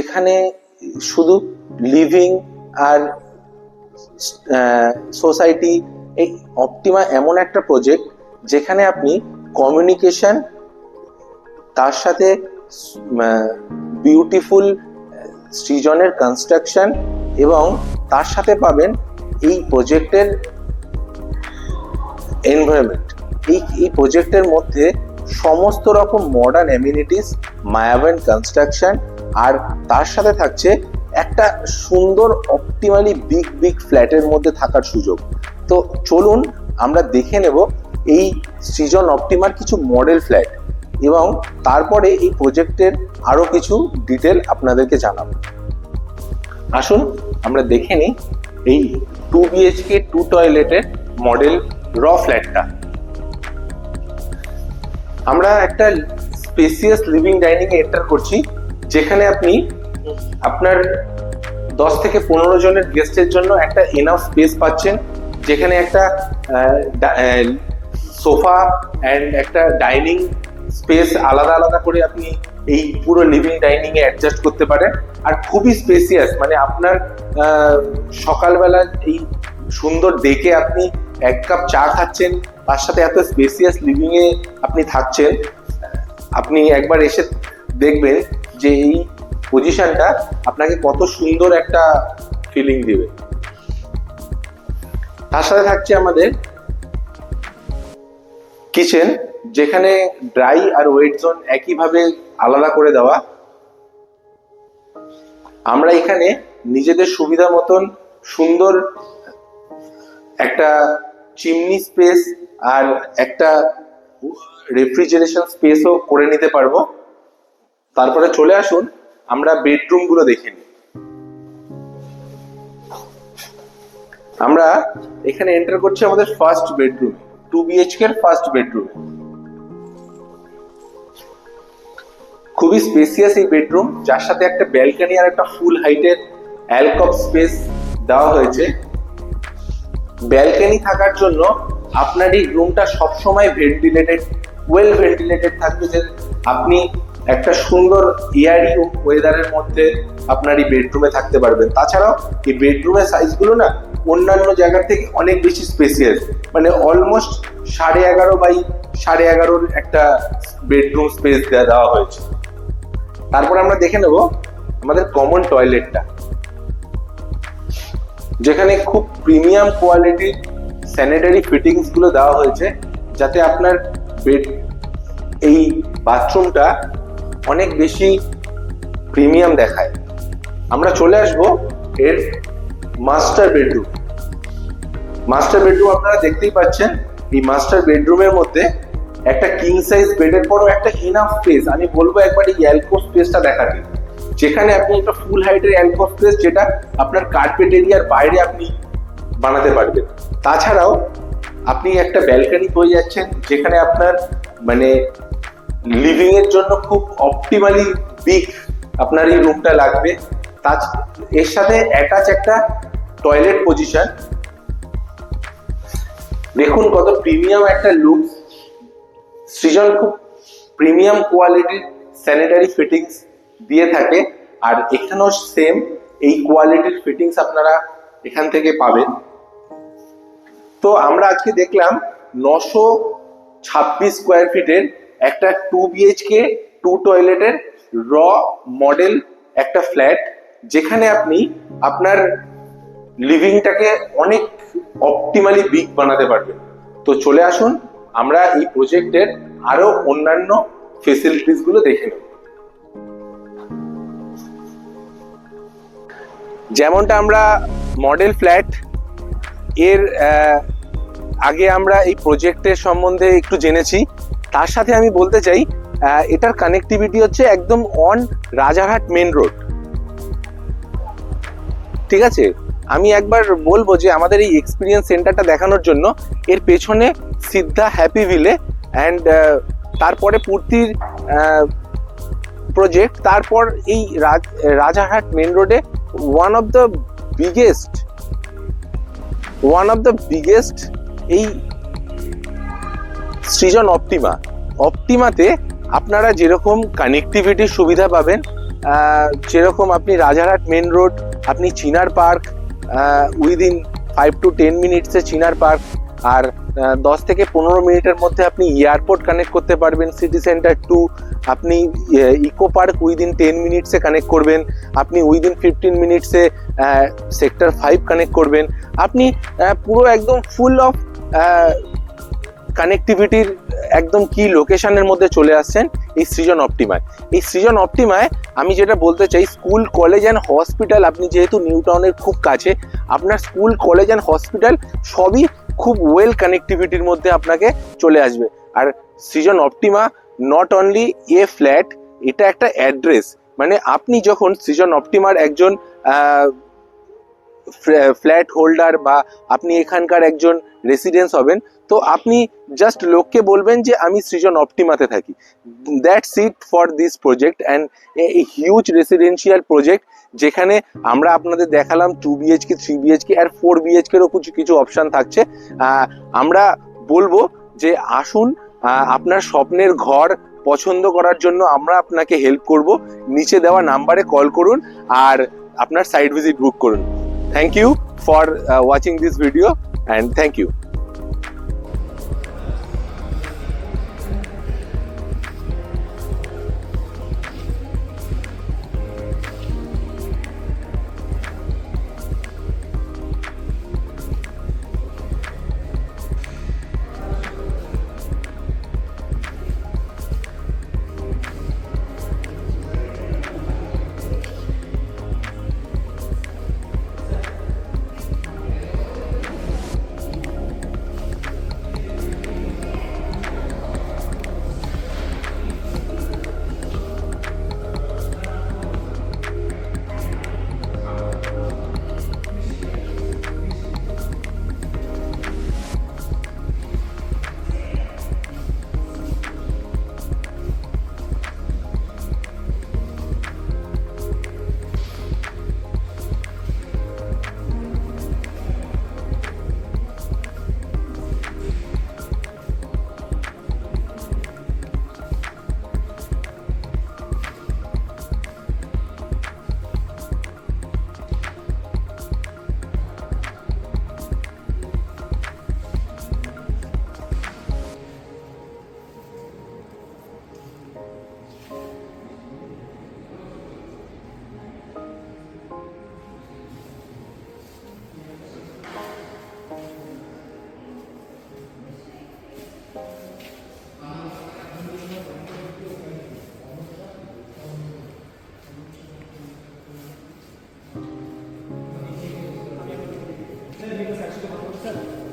যেখানে শুধু লিভিং আর সোসাইটি, এই অপটিমা এমন একটা প্রজেক্ট যেখানে আপনি কমিউনিকেশন, তার সাথে বিউটিফুল সৃজনের কনস্ট্রাকশন এবং তার সাথে পাবেন এই প্রজেক্টের এনভায়রনমেন্ট। এই প্রজেক্টের মধ্যে সমস্ত রকম মডার্ন অ্যামিনিটিস, মায়াবন কনস্ট্রাকশন, আর তার সাথে থাকছে একটা সুন্দর অপটিমালি বিগ ফ্ল্যাটের মধ্যে থাকার সুযোগ। তো চলুন আমরা দেখে নেব এই সৃজন অপটিমার কিছু মডেল ফ্ল্যাট এবং তারপরে এই প্রজেক্টের আরো কিছু ডিটেল আপনাদেরকে জানাবো। আসুন আমরা দেখে নিই এই 2 BHK 2 টয়লেটের মডেল র ফ্ল্যাটটা। আমরা একটা স্পেসিয়াস লিভিং ডাইনিং এ এন্টার করছি, যেখানে আপনি আপনার 10 থেকে 15 জনের গেস্টের জন্য একটা এনাফ স্পেস পাচ্ছেন, যেখানে একটা সোফা অ্যান্ড একটা ডাইনিং স্পেস আলাদা আলাদা করে আপনি এই পুরো লিভিং ডাইনিং এ অ্যাডজাস্ট করতে পারেন। আর খুবই স্পেসিয়াস, মানে আপনার সকালবেলা এই সুন্দর ডেকে আপনি 1 কাপ চা খাচ্ছেন, তার সাথে এত স্পেসিয়াস লিভিং এ আপনি থাকছেন। আপনি একবার এসে দেখবেন যে এই পজিশনটা আপনাকে কত সুন্দর একটা ফিলিং দিবে। তার সাথে থাকছে আমাদের কিচেন, যেখানে ড্রাই আর ওয়েট জোন একইভাবে আলাদা করে দেওয়া। আমরা এখানে নিজেদের সুবিধা মতন সুন্দর একটা চিমনি স্পেস আর একটা রেফ্রিজারেশন স্পেসও করে নিতে পারবো। তারপরে চলে আসুন আমরা বেডরুম গুলো দেখে নিই। আমরা এখানে এন্টার করছি আমাদের ফার্স্ট বেডরুম, 2 BHK এর ফার্স্ট বেডরুম। খুবই স্পেসিয়াস এই বেডরুম, যার সাথে একটা ব্যালকনি আর একটা ফুল হাইটের অ্যালকভ স্পেস দেওয়া হয়েছে। ব্যালকনি থাকার জন্য আপনার এই রুমটা সবসময় ভেন্টিলেটেড, ওয়েল ভেন্টিলেটেড থাকবে, যে আপনি একটা সুন্দর এয়ারি ওয়েদারের মধ্যে আপনার এই বেডরুমে থাকতে পারবেন। তাছাড়াও এই বেডরুমের সাইজগুলো না অন্যান্য জায়গার থেকে অনেক বেশি স্পেসিয়াস, মানে অলমোস্ট 11.5 বাই 11.5 একটা বেডরুম স্পেস দেওয়া হয়েছে। তারপর আমরা দেখে নেব আমাদের কমন টয়লেটটা, যেখানে খুব প্রিমিয়াম কোয়ালিটির স্যানিটারি ফিটিংস গুলো দেওয়া হয়েছে, যাতে আপনার এই বাথরুমটা অনেক বেশি প্রিমিয়াম দেখায়। আমরা চলে আসবো এর মাস্টার বেডরুম। মাস্টার বেডরুম আপনারা দেখতেই পাচ্ছেন, এই মাস্টার বেডরুমের মধ্যে একটা কিং সাইজ বেডের পরও একটা ইনাফ স্পেস, আমি বলবো একবার এই অ্যালকোভ স্পেসটা দেখাতে, যেখানে আপনি একটা ফুল হাইটের অ্যালকোভ স্পেস, যেটা আপনার কার্পেট এরিয়ার বাইরে আপনি বানাতে পারবেন। তাছাড়াও আপনি একটা ব্যালকনি পেয়ে যাচ্ছেন, যেখানে আপনার মানে লিভিং এর জন্য খুব অপটিমালি বিগ আপনার এই রুমটা লাগবে। এর সাথে অ্যাটাচ একটা টয়লেট পজিশন। দেখুন কত প্রিমিয়াম একটা লুক। সৃজন খুব প্রিমিয়াম কোয়ালিটির স্যানিটারি ফিটিংস দিয়ে থাকে, আর এখানেও সেম এই কোয়ালিটির ফিটিংস আপনারা এখান থেকে পাবেন। তো আমরা আজকে দেখলাম 926 স্কোয়ার ফিটের একটা 2 BHK 2 টয়লেটের র মডেল একটা ফ্ল্যাট, যেখানে আপনি আপনার লিভিংটাকে অনেক অপটিমালি বিগ বানাতে পারবেন। তো চলে আসুন আমরা এই প্রজেক্টের আরো অন্যান্য ফেসিলিটিস গুলো দেখে নেব। যেমনটা আমরা মডেল ফ্ল্যাট এর আগে আমরা এই প্রজেক্টের সম্বন্ধে একটু জেনেছি, তার সাথে আমি বলতে চাই এটার কানেক্টিভিটি হচ্ছে একদম অন রাজারহাট মেন রোড। ঠিক আছে, আমি একবার বলবো যে আমাদের এই এক্সপিরিয়েন্স সেন্টারটা দেখানোর জন্য এর পেছনে সিদ্ধা হ্যাপি ভিলে অ্যান্ড তারপরে পূর্তির প্রজেক্ট, তারপর এই রাজারহাট মেন রোডে ওয়ান অফ দ্য বিগেস্ট এই সৃজন অপটিমাতে আপনারা যেরকম কানেক্টিভিটির সুবিধা পাবেন, যেরকম আপনি রাজারহাট মেন রোড, আপনি চিনার পার্ক, উইদিন 5 to 10 মিনিটসে চিনার পার্ক, আর 10 থেকে 15 মিনিটের মধ্যে আপনি এয়ারপোর্ট কানেক্ট করতে পারবেন, সিটি সেন্টার 2, আপনি ইকো পার্ক উইদিন 10 মিনিটসে কানেক্ট করবেন, আপনি উইদিন 15 মিনিটসে সেক্টর 5 কানেক্ট করবেন, আপনি পুরো একদম ফুল অফ কানেক্টিভিটির একদম কি লোকেশনের মধ্যে চলে আসছেন এই সৃজন অপটিমায়। এই সৃজন অপটিমায় আমি যেটা বলতে চাই, স্কুল, কলেজ অ্যান্ড হসপিটাল, আপনি যেহেতু নিউ টাউনের খুব কাছে, আপনার স্কুল, কলেজ অ্যান্ড হসপিটাল সবই খুব ওয়েল কানেক্টিভিটির মধ্যে আপনাকে চলে আসবে। আর Srijan Optima not only a flat, এটা একটা অ্যাড্রেস। মানে আপনি যখন সৃজন অপটিমার একজন ফ্ল্যাট হোল্ডার বা আপনি এখানকার একজন রেসিডেন্স হবেন, তো আপনি জাস্ট লোককে বলবেন যে আমি সৃজন অপটিমাতে থাকি। That's it for this project, and a huge residential project, যেখানে আমরা আপনাদের দেখালাম 2 BHK, 3 BHK আর 4 BHK-রও কিছু অপশান থাকছে। আমরা বলবো যে আসুন, আপনার স্বপ্নের ঘর পছন্দ করার জন্য আমরা আপনাকে হেল্প করব। নিচে দেওয়া নাম্বারে কল করুন আর আপনার সাইট ভিজিট বুক করুন। Thank you for watching this video, and thank you. Because actually,